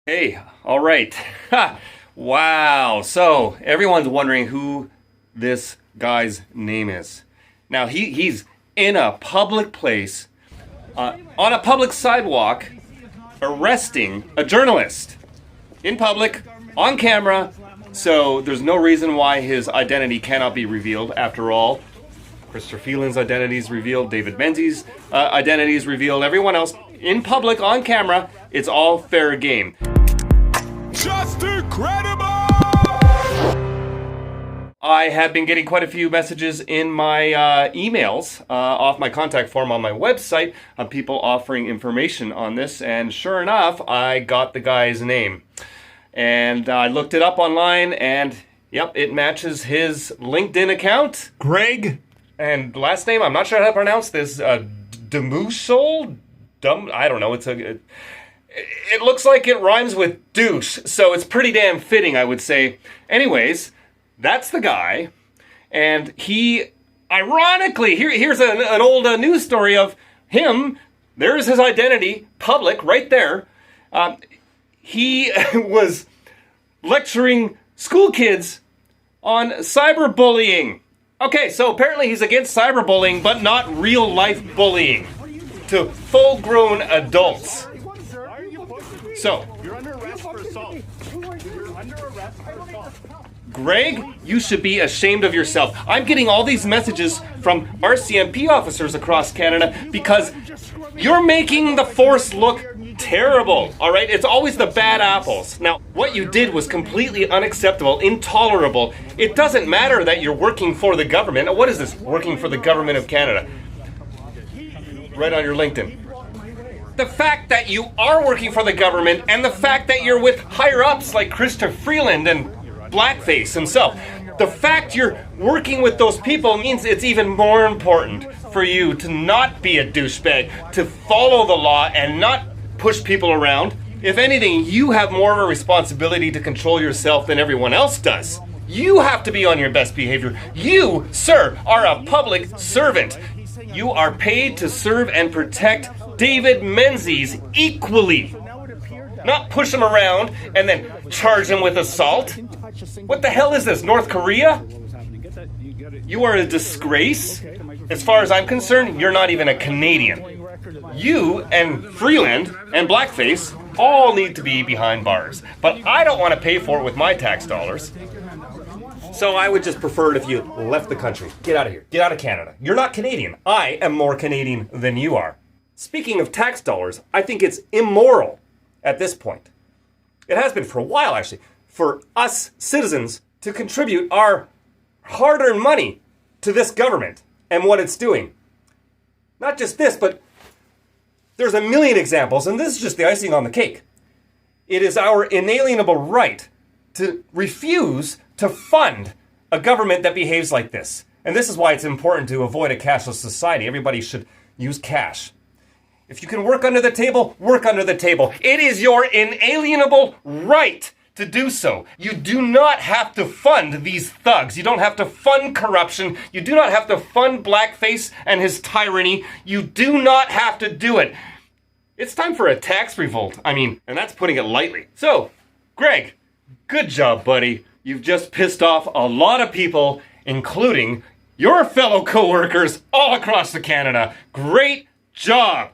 Hey, all right. Ha! Wow. So everyone's wondering who this guy's name is. Now he's in a public place, on a public sidewalk, arresting a journalist in public, on camera. So there's no reason why his identity cannot be revealed. After all, Chrystia Freelands' identity is revealed. David Menzies' identity is revealed. Everyone else in public, on camera. It's all fair game. Just incredible! I have been getting quite a few messages in my emails off my contact form on my website of people offering information on this, and sure enough, I got the guy's name. And I looked it up online, and yep, it matches his LinkedIn account. Greg, and last name, I'm not sure how to pronounce this, Demusol? I don't know, it looks like it rhymes with douche, so it's pretty damn fitting, I would say. Anyways, that's the guy, and he, ironically, here's an old news story of him. There's his identity, public, right there. He was lecturing school kids on cyberbullying. Okay, so apparently he's against cyberbullying, but not real-life bullying to full-grown adults. So, You're under arrest for assault. You're under arrest for assault. Greg, you should be ashamed of yourself. I'm getting all these messages from RCMP officers across Canada because you're making the force look terrible, all right? It's always the bad apples. Now, what you did was completely unacceptable, intolerable. It doesn't matter that you're working for the government. What is this, working for the government of Canada? Right on your LinkedIn. The fact that you are working for the government and the fact that you're with higher-ups like Chrystia Freeland and Blackface himself, the fact you're working with those people means it's even more important for you to not be a douchebag, to follow the law and not push people around. If anything, you have more of a responsibility to control yourself than everyone else does. You have to be on your best behavior. You, sir, are a public servant. You are paid to serve and protect David Menzies equally. Not push him around and then charge him with assault. What the hell is this, North Korea? You are a disgrace. As far as I'm concerned, you're not even a Canadian. You and Freeland and Blackface all need to be behind bars. But I don't want to pay for it with my tax dollars. So I would just prefer it if you left the country. Get out of here. Get out of Canada. You're not Canadian. I am more Canadian than you are. Speaking of tax dollars, I think it's immoral at this point. It has been for a while, actually, for us citizens to contribute our hard-earned money to this government and what it's doing. Not just this, but there's a million examples, and this is just the icing on the cake. It is our inalienable right to refuse to fund a government that behaves like this. And this is why it's important to avoid a cashless society. Everybody should use cash. If you can work under the table, work under the table. It is your inalienable right to do so. You do not have to fund these thugs. You don't have to fund corruption. You do not have to fund Blackface and his tyranny. You do not have to do it. It's time for a tax revolt. And that's putting it lightly. So, Greg, good job, buddy. You've just pissed off a lot of people, including your fellow co-workers all across the Canada. Great job.